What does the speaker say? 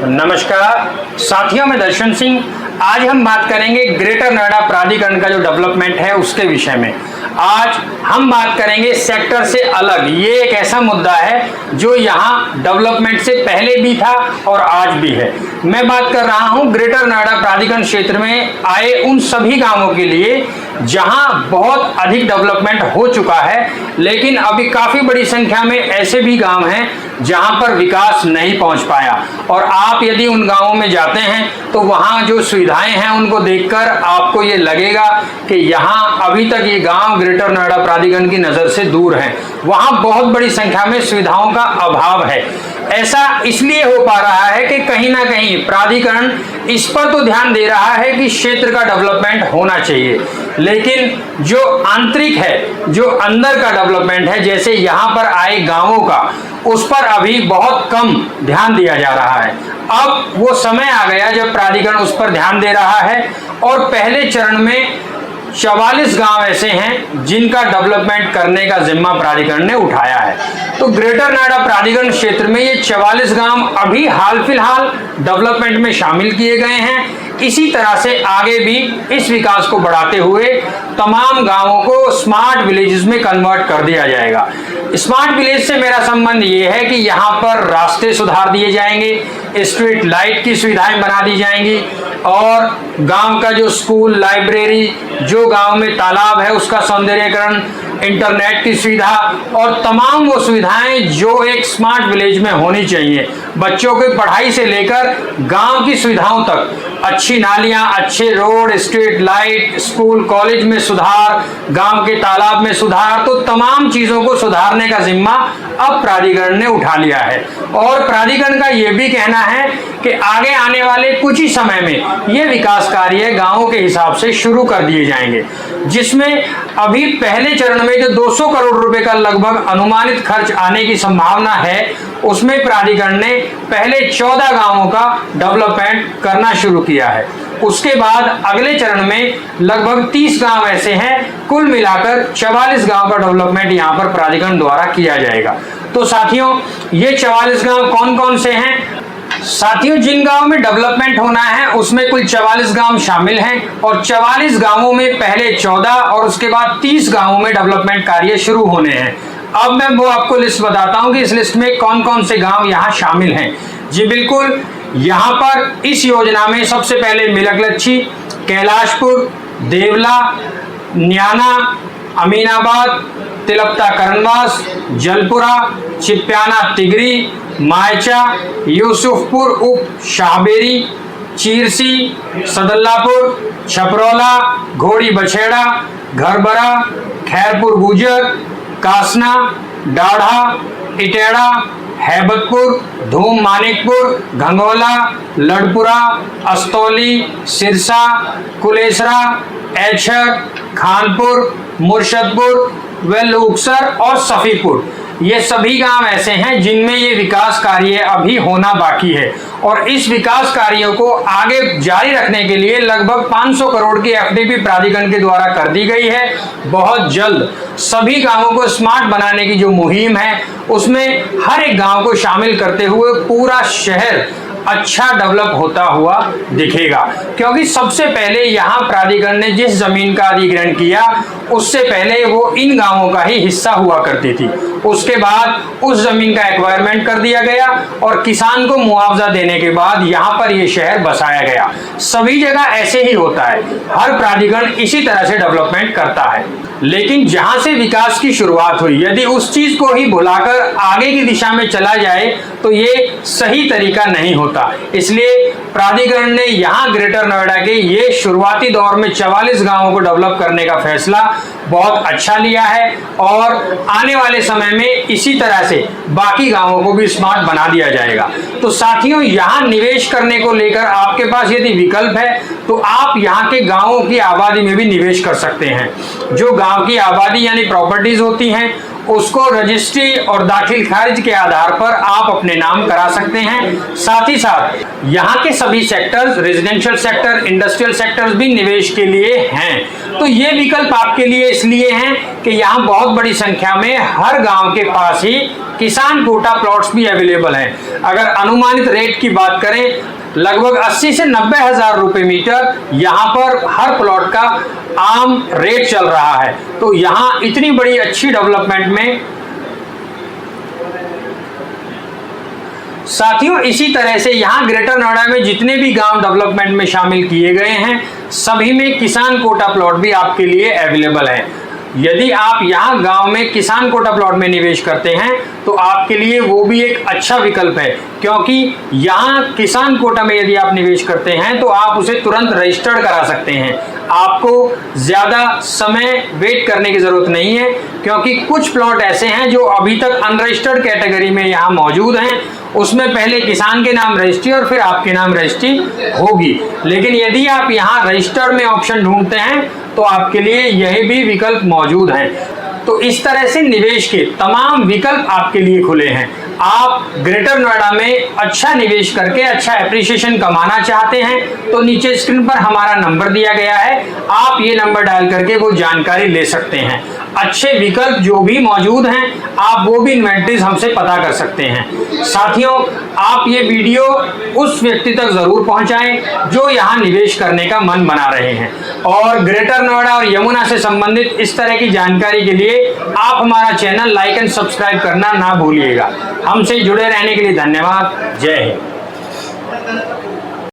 नमस्कार साथियों, मैं दर्शन सिंह। आज हम बात करेंगे ग्रेटर नोएडा प्राधिकरण का जो डेवलपमेंट है उसके विषय में। आज हम बात करेंगे सेक्टर से अलग। ये एक ऐसा मुद्दा है जो यहाँ डेवलपमेंट से पहले भी था और आज भी है। मैं बात कर रहा हूँ ग्रेटर नोएडा प्राधिकरण क्षेत्र में आए उन सभी गांवों के लिए जहां बहुत अधिक डेवलपमेंट हो चुका है, लेकिन अभी काफी बड़ी संख्या में ऐसे भी गांव हैं जहां पर विकास नहीं पहुंच पाया। और आप यदि उन गांवों में जाते हैं तो वहां जो सुविधाएं हैं उनको देखकर आपको ये लगेगा कि यहां अभी तक ये गांव ग्रेटर नोएडा प्राधिकरण की नजर से दूर हैं। वहां बहुत बड़ी संख्या में सुविधाओं का अभाव है। ऐसा इसलिए हो पा रहा है कि कहीं ना कहीं प्राधिकरण इस पर तो ध्यान दे रहा है कि क्षेत्र का डेवलपमेंट होना चाहिए, लेकिन जो आंतरिक है, जो अंदर का डेवलपमेंट है, जैसे यहाँ पर आए गांवों का, उस पर अभी बहुत कम ध्यान दिया जा रहा है। अब वो समय आ गया जब प्राधिकरण उस पर ध्यान दे रहा है और पहले चरण में 44 गांव ऐसे हैं जिनका डेवलपमेंट करने का जिम्मा प्राधिकरण ने उठाया है। तो ग्रेटर नोएडा प्राधिकरण क्षेत्र में ये 44 गांव अभी हाल फिलहाल डेवलपमेंट में शामिल किए गए हैं। इसी तरह से आगे भी इस विकास को बढ़ाते हुए तमाम गांवों को स्मार्ट विलेजेस में कन्वर्ट कर दिया जाएगा। स्मार्ट विलेज से मेरा संबंध ये है कि यहाँ पर रास्ते सुधार दिए जाएंगे, स्ट्रीट लाइट की सुविधाएं बना दी जाएंगी और गांव का जो स्कूल, लाइब्रेरी, जो गांव में तालाब है उसका सौंदर्यीकरण, इंटरनेट की सुविधा और तमाम वो सुविधाएं जो एक स्मार्ट विलेज में होनी चाहिए। बच्चों की पढ़ाई से लेकर गांव की सुविधाओं तक, अच्छी नालियां, अच्छे road, street light, school college में सुधार, गांव के तालाब में सुधार, तो तमाम चीजों को सुधारने का जिम्मा अब प्राधिकरण ने उठा लिया है। और प्राधिकरण का यह भी कहना है कि आगे आने वाले कुछ ही समय में ये विकास कार्य गांवों के हिसाब से शुरू कर दिए जाएंगे, जिसमें अभी पहले चरण में जो 200 करोड़ रुपए का लगभग अनुमानित खर्च आने की संभावना है, उसमें प्राधिकरण ने पहले 14 गांवों का डेवलपमेंट करना शुरू किया है। उसके बाद अगले चरण में लगभग 30 गांव ऐसे हैं, कुल मिलाकर 44 गांव का डेवलपमेंट यहां पर प्राधिकरण द्वारा किया जाएगा। तो साथियों, ये 44 गांव कौन कौन से हैं? साथियों, जिन गांवों में डेवलपमेंट होना है उसमें कुल 44 गांव शामिल हैं और 44 गांवों में पहले 14 और उसके बाद 30 गांवों में डेवलपमेंट कार्य शुरू होने हैं। अब मैं वो आपको लिस्ट बताता हूं कि इस लिस्ट में कौन कौन से गांव यहां शामिल हैं। जी बिल्कुल, यहां पर इस योजना में सबसे पहले मिलकलच्छी, कैलाशपुर, देवला, न्याना, अमीनाबाद, तिलपता करनवास, जलपुरा, चिप्याना तिगरी, मायचा, यूसुफपुर उप शाहबेरी, चीरसी, सदल्लापुर, छपरौला, घोड़ी बछेड़ा, घरबरा, खैरपुर गुजर, कासना, डाढ़ा, इटेड़ा, हैबतपुर, धूम मानिकपुर, घंगोला, लड़पुरा, अस्तौली, सिरसा, कुलेसरा, ऐछर, खानपुर, मुर्शदपुर, वेलुक्सर और सफीपुर। ये सभी गांव ऐसे हैं जिनमें ये विकास कार्य अभी होना बाकी है और इस विकास कार्यों को आगे जारी रखने के लिए लगभग 500 करोड़ की एफडीपी प्राधिकरण के द्वारा कर दी गई है। बहुत जल्द सभी गांवों को स्मार्ट बनाने की जो मुहिम है उसमें हर एक गांव को शामिल करते हुए पूरा शहर अच्छा डेवलप होता हुआ दिखेगा। क्योंकि सबसे पहले यहाँ प्राधिकरण ने जिस जमीन का अधिग्रहण किया उससे पहले वो इन गांवों का ही हिस्सा हुआ करती थी। उसके बाद उस जमीन का एक्वायरमेंट कर दिया गया और किसान को मुआवजा देने के बाद यहाँ पर ये शहर बसाया गया। सभी जगह ऐसे ही होता है, हर प्राधिकरण इसी तरह से डेवलपमेंट करता है। लेकिन जहां से विकास की शुरुआत हुई, यदि उस चीज को ही भुलाकर आगे की दिशा में चला जाए तो ये सही तरीका नहीं होता। इसलिए प्राधिकरण ने यहाँ ग्रेटर नोएडा के ये शुरुआती दौर में 44 गांवों को डेवलप करने का फैसला बहुत अच्छा लिया है और आने वाले समय में इसी तरह से बाकी गांवों को भी स्मार्ट बना दिया जाएगा। तो साथियों, यहाँ निवेश करने को लेकर आपके पास यदि विकल्प है तो आप यहाँ के गांवों की आबादी में भी निवेश कर सकते हैं। जो गांव की आबादी यानी प्रॉपर्टीज होती हैं उसको रजिस्ट्री और दाखिल खारिज के आधार पर आप अपने नाम करा सकते हैं। साथ ही साथ यहाँ के सभी sectors, residential sector, industrial sectors भी निवेश के लिए हैं। तो ये विकल्प आपके लिए इसलिए हैं कि यहाँ बहुत बड़ी संख्या में हर गांव के पास ही किसान कोटा प्लॉट्स भी अवेलेबल हैं। अगर अनुमानित रेट की बात करें, लगभग 80 से 90 हजार रुपए मीटर यहाँ पर हर प्लॉट का आम रेट चल रहा है। तो यहाँ इतनी बड़ी अच्छी डेवलपमेंट में साथियों, इसी तरह से यहाँ ग्रेटर नोएडा में जितने भी गांव डेवलपमेंट में शामिल किए गए हैं, सभी में किसान कोटा प्लॉट भी आपके लिए अवेलेबल है। यदि आप यहाँ गांव में किसान कोटा प्लॉट में निवेश करते हैं तो आपके लिए वो भी एक अच्छा विकल्प है, क्योंकि यहाँ किसान कोटा में यदि आप निवेश करते हैं तो आप उसे तुरंत रजिस्टर्ड करा सकते हैं। आपको ज़्यादा समय वेट करने की ज़रूरत नहीं है, क्योंकि कुछ प्लॉट ऐसे हैं जो अभी तक अनरजिस्टर्ड कैटेगरी में यहाँ मौजूद हैं। उसमें पहले किसान के नाम रजिस्ट्री और फिर आपके नाम रजिस्ट्री होगी। लेकिन यदि आप यहाँ रजिस्टर्ड में ऑप्शन ढूंढते हैं तो आपके लिए यह भी विकल्प मौजूद हैं। तो इस तरह से निवेश के तमाम विकल्प आपके लिए खुले हैं। आप ग्रेटर नोएडा में अच्छा निवेश करके अच्छा एप्रिसिएशन कमाना चाहते हैं तो नीचे स्क्रीन पर हमारा नंबर दिया गया है, आप ये नंबर डायल करके वो जानकारी ले सकते हैं। अच्छे विकल्प जो भी मौजूद हैं आप वो भी इन्वेंटरीज हमसे पता कर सकते हैं। साथियों, आप ये वीडियो उस व्यक्ति तक जरूर पहुंचाएं जो यहाँ निवेश करने का मन बना रहे हैं। और ग्रेटर नोएडा और यमुना से संबंधित इस तरह की जानकारी के लिए आप हमारा चैनल लाइक एंड सब्सक्राइब करना ना भूलिएगा। हमसे जुड़े रहने के लिए धन्यवाद। जय हिंद।